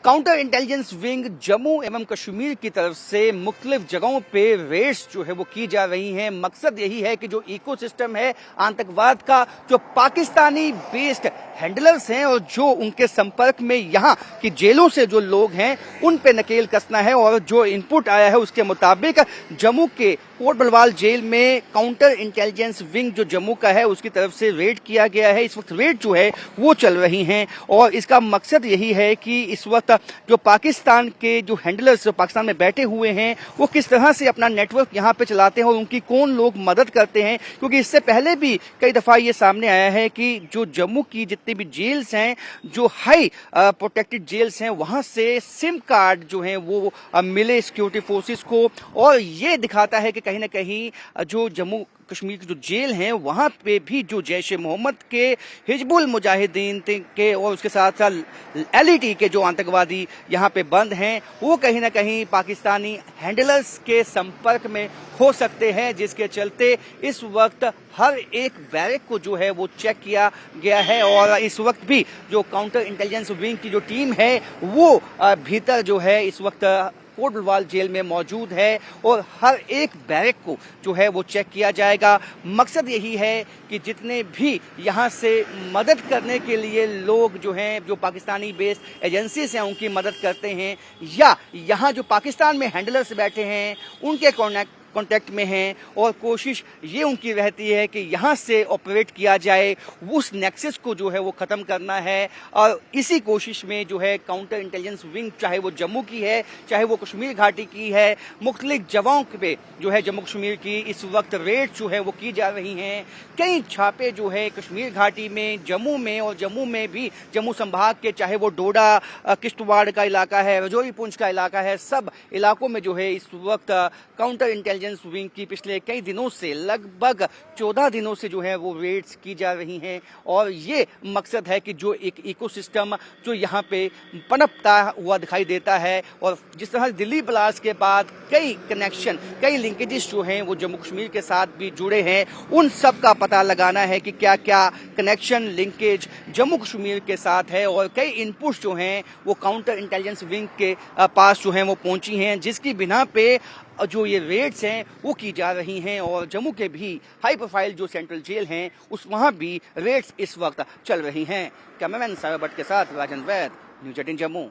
Counter intelligence wing Jammu एवं कश्मीर की तरफ से मुख्तलिफ जगहों पे रेड्स जो है वो की जा रही हैं। मकसद यही है कि जो इकोसिस्टम है आतंकवाद का, जो पाकिस्तानी बेस्ड हैंडलर्स हैं और जो उनके संपर्क में यहाँ की जेलों से जो लोग हैं उन पे नकेल कसना है। और जो इनपुट आया है उसके मुताबिक जम्मू के कोट बलवाल जेल में काउंटर इंटेलिजेंस विंग जो जम्मू का है उसकी तरफ से रेड किया गया है। इस वक्त रेड जो है वो चल रही हैं और इसका मकसद यही है कि इस वक्त जो पाकिस्तान के जो हैंडलर्स पाकिस्तान में बैठे हुए हैं वो किस तरह से अपना नेटवर्क यहाँ पे चलाते हैं और उनकी कौन लोग मदद करते हैं। क्योंकि इससे पहले भी कई दफा ये सामने आया है कि जो जम्मू की जितनी भी जेल्स हैं, जो हाई प्रोटेक्टेड जेल्स हैं, वहां से सिम कार्ड जो हैं वो मिले सिक्योरिटी फोर्सेस को। और ये दिखाता है कि कहीं ना कहीं जो जम्मू कश्मीर की जो जेल हैं वहां पे भी जो जैश ए मोहम्मद के, हिजबुल मुजाहिदीन के और उसके साथ साथ एलईटी के जो आतंकवादी यहाँ पे बंद हैं वो कहीं ना कहीं पाकिस्तानी हैंडलर्स के संपर्क में हो सकते हैं, जिसके चलते इस वक्त हर एक बैरक को जो है वो चेक किया गया है। और इस वक्त भी जो काउंटर इंटेलिजेंस विंग की जो टीम है वो भीतर जो है इस वक्त कोट बलवाल जेल में मौजूद है और हर एक बैरक को जो है वो चेक किया जाएगा। मकसद यही है कि जितने भी यहाँ से मदद करने के लिए लोग जो हैं, जो पाकिस्तानी बेस्ड एजेंसीज हैं उनकी मदद करते हैं या यहाँ जो पाकिस्तान में हैंडलर्स बैठे हैं उनके कांटेक्ट में हैं, और कोशिश ये उनकी रहती है कि यहाँ से ऑपरेट किया जाए, उस नेक्सस को जो है वो ख़त्म करना है। और इसी कोशिश में जो है काउंटर इंटेलिजेंस विंग, चाहे वो जम्मू की है चाहे वो कश्मीर घाटी की है, मुख्तलिफ जगहों पे जो है जम्मू कश्मीर की इस वक्त रेड जो है वो की जा रही हैं। कई छापे जो है कश्मीर घाटी में, जम्मू में और जम्मू में भी, जम्मू संभाग के चाहे वो डोडा किश्तवाड़ का इलाका है, रजौरी पुंछ का इलाका है, सब इलाकों में जो है इस वक्त काउंटर इंटेलिजेंस विंग की पिछले कई दिनों से, लगभग 14 दिनों से जो है वो रेड्स की जा रही हैं। और ये मकसद है कि जो एक इकोसिस्टम जो यहाँ पे पनपता हुआ दिखाई देता है, और जिस तरह दिल्ली ब्लास्ट के बाद कई कनेक्शन, कई लिंकेजेस जो हैं वो जम्मू कश्मीर के साथ भी जुड़े हैं, उन सब का पता लगाना है कि क्या क्या कनेक्शन, लिंकेज जम्मू कश्मीर के साथ है। और कई इनपुट्स जो हैं वो काउंटर इंटेलिजेंस विंग के पास जो हैं वो पहुंची हैं, जिसकी बिना पे जो ये रेड्स हैं वो की जा रही हैं। और जम्मू के भी हाई प्रोफाइल जो सेंट्रल जेल हैं उस वहां भी रेड्स इस वक्त चल रही हैं। कैमरामैन सागर भट्ट के साथ राजन वैद, न्यूज़ 18 जम्मू।